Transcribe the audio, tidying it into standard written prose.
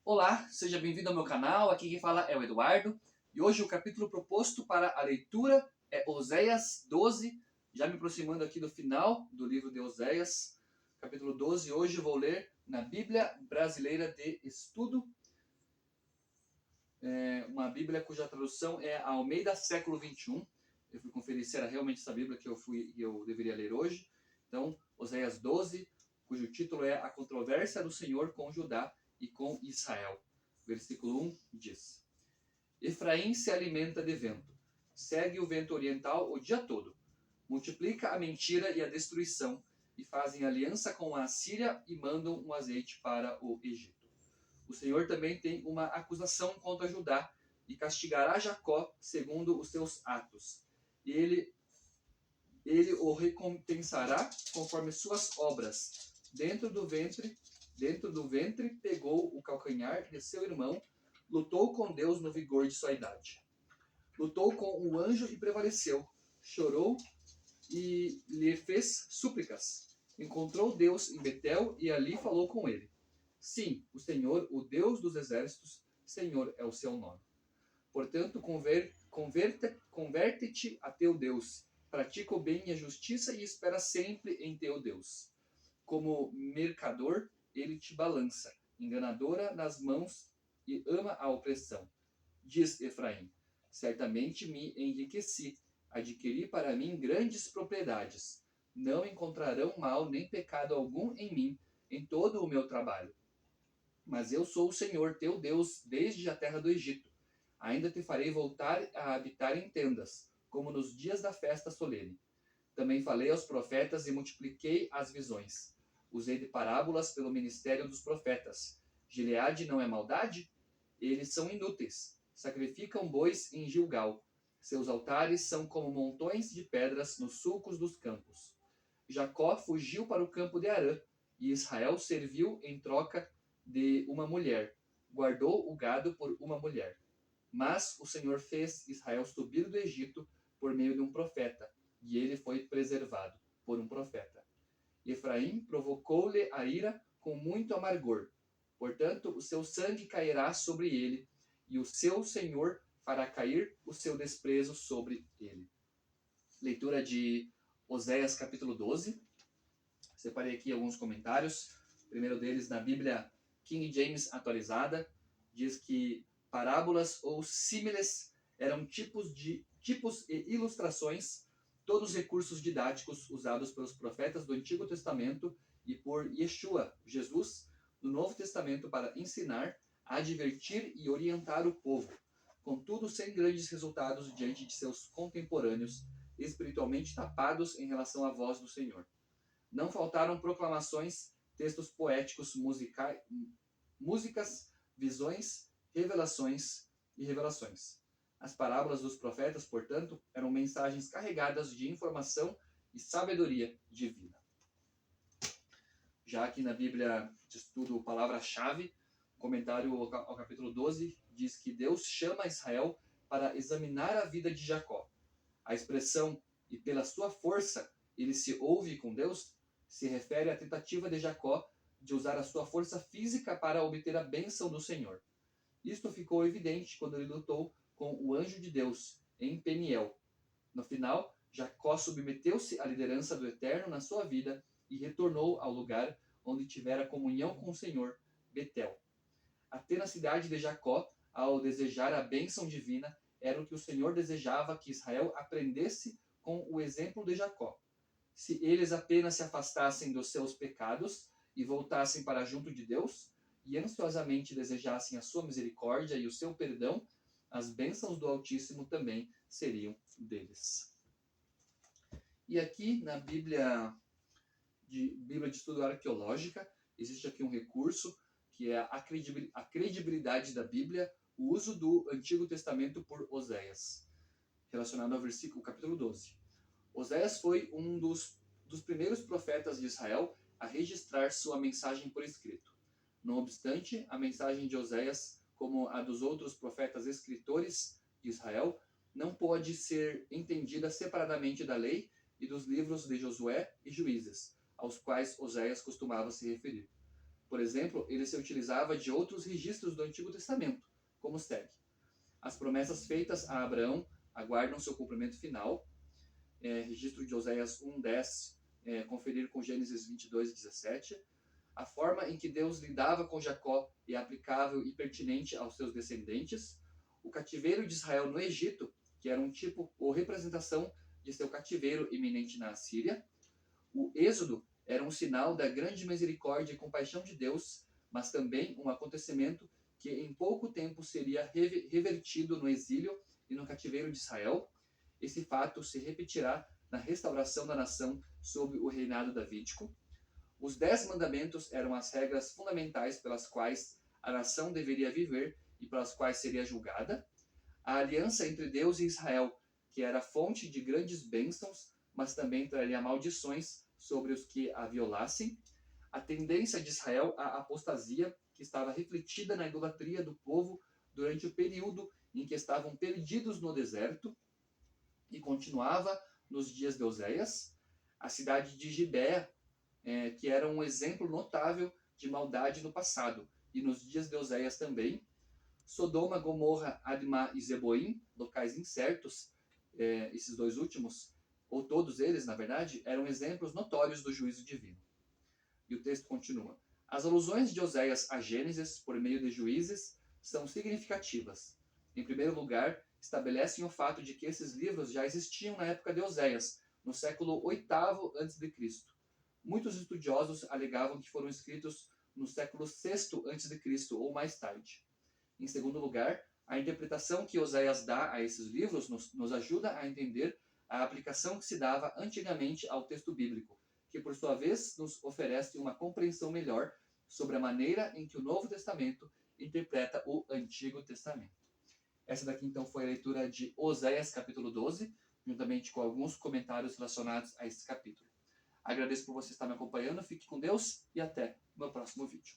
Olá, seja bem-vindo ao meu canal, aqui quem fala é o Eduardo e hoje o capítulo proposto para a leitura é Oséias 12, já me aproximando aqui do final do livro de Oséias, capítulo 12. Hoje eu vou ler na Bíblia Brasileira de Estudo, uma Bíblia cuja tradução é a Almeida século 21. Eu fui conferir se era realmente essa Bíblia que eu deveria ler hoje. Então, Oséias 12, cujo título é A Controvérsia do Senhor com Judá e com Israel. Versículo 1 diz: Efraim se alimenta de vento, segue o vento oriental o dia todo, multiplica a mentira e a destruição, e fazem aliança com a Assíria e mandam um azeite para o Egito. O Senhor também tem uma acusação contra Judá, e castigará Jacó segundo os seus atos. Ele o recompensará conforme suas obras. Dentro do ventre pegou o calcanhar de seu irmão, lutou com Deus no vigor de sua idade. Lutou com o anjo e prevaleceu. Chorou e lhe fez súplicas. Encontrou Deus em Betel e ali falou com ele. Sim, o Senhor, o Deus dos exércitos, Senhor é o seu nome. Portanto, converte-te a teu Deus. Pratica o bem e a justiça e espera sempre em teu Deus. Como mercador, ele te balança, enganadora nas mãos e ama a opressão. Diz Efraim, certamente me enriqueci, adquiri para mim grandes propriedades. Não encontrarão mal nem pecado algum em mim, em todo o meu trabalho. Mas eu sou o Senhor, teu Deus, desde a terra do Egito. Ainda te farei voltar a habitar em tendas, como nos dias da festa solene. Também falei aos profetas e multipliquei as visões. Usei de parábolas pelo ministério dos profetas. Gileade não é maldade? Eles são inúteis. Sacrificam bois em Gilgal. Seus altares são como montões de pedras nos sulcos dos campos. Jacó fugiu para o campo de Arã, e Israel serviu em troca de uma mulher. Guardou o gado por uma mulher. Mas o Senhor fez Israel subir do Egito por meio de um profeta, e ele foi preservado por um profeta. Efraim provocou-lhe a ira com muito amargor. Portanto, o seu sangue cairá sobre ele, e o seu Senhor fará cair o seu desprezo sobre ele. Leitura de Oséias capítulo 12. Separei aqui alguns comentários. O primeiro deles na Bíblia King James atualizada. Diz que parábolas ou símiles eram tipos e ilustrações, todos recursos didáticos usados pelos profetas do Antigo Testamento e por Yeshua, Jesus, no Novo Testamento para ensinar, advertir e orientar o povo, contudo sem grandes resultados diante de seus contemporâneos, espiritualmente tapados em relação à voz do Senhor. Não faltaram proclamações, textos poéticos, músicas, visões, revelações e revelações. As parábolas dos profetas, portanto, eram mensagens carregadas de informação e sabedoria divina. Já aqui na Bíblia de Estudo Palavra-Chave, comentário ao capítulo 12, diz que Deus chama Israel para examinar a vida de Jacó. A expressão, e pela sua força ele se ouve com Deus, se refere à tentativa de Jacó de usar a sua força física para obter a bênção do Senhor. Isto ficou evidente quando ele lutou com o anjo de Deus em Peniel. No final, Jacó submeteu-se à liderança do Eterno na sua vida e retornou ao lugar onde tivera comunhão com o Senhor, Betel. A tenacidade de Jacó, ao desejar a bênção divina, era o que o Senhor desejava que Israel aprendesse com o exemplo de Jacó. Se eles apenas se afastassem dos seus pecados e voltassem para junto de Deus, e ansiosamente desejassem a sua misericórdia e o seu perdão, as bênçãos do Altíssimo também seriam deles. E aqui na Bíblia de Estudo Arqueológica, existe aqui um recurso que é a credibilidade da Bíblia, o uso do Antigo Testamento por Oséias, relacionado ao versículo capítulo 12. Oséias foi um dos primeiros profetas de Israel a registrar sua mensagem por escrito. Não obstante, a mensagem de Oséias, como a dos outros profetas escritores de Israel, não pode ser entendida separadamente da lei e dos livros de Josué e Juízes, aos quais Oséias costumava se referir. por exemplo, ele se utilizava de outros registros do Antigo Testamento, como segue. As promessas feitas a Abraão aguardam seu cumprimento final. Registro de Oséias 1:10, conferir com Gênesis 22:17. A forma em que Deus lidava com Jacó é aplicável e pertinente aos seus descendentes. O cativeiro de Israel no Egito, que era um tipo ou representação de seu cativeiro iminente na Assíria. O Êxodo era um sinal da grande misericórdia e compaixão de Deus, mas também um acontecimento que em pouco tempo seria revertido no exílio e no cativeiro de Israel. Esse fato se repetirá na restauração da nação sob o reinado davídico. Os 10 mandamentos eram as regras fundamentais pelas quais a nação deveria viver e pelas quais seria julgada. A aliança entre Deus e Israel, que era fonte de grandes bênçãos, mas também traria maldições sobre os que a violassem. A tendência de Israel à apostasia, que estava refletida na idolatria do povo durante o período em que estavam perdidos no deserto, e continuava nos dias de Oséias. A cidade de Gibeá, que era um exemplo notável de maldade no passado, e nos dias de Oséias também. Sodoma, Gomorra, Admá e Zeboim, locais incertos, esses dois últimos, ou todos eles, na verdade, eram exemplos notórios do juízo divino. E o texto continua. As alusões de Oséias a Gênesis, por meio de juízes, são significativas. Em primeiro lugar, estabelecem o fato de que esses livros já existiam na época de Oséias, no século VIII a.C. Muitos estudiosos alegavam que foram escritos no século VI a.C. ou mais tarde. Em segundo lugar, a interpretação que Oséias dá a esses livros nos ajuda a entender a aplicação que se dava antigamente ao texto bíblico, que por sua vez nos oferece uma compreensão melhor sobre a maneira em que o Novo Testamento interpreta o Antigo Testamento. Essa daqui então foi a leitura de Oséias capítulo 12, juntamente com alguns comentários relacionados a esse capítulo. Agradeço por você estar me acompanhando, fique com Deus e até o meu próximo vídeo.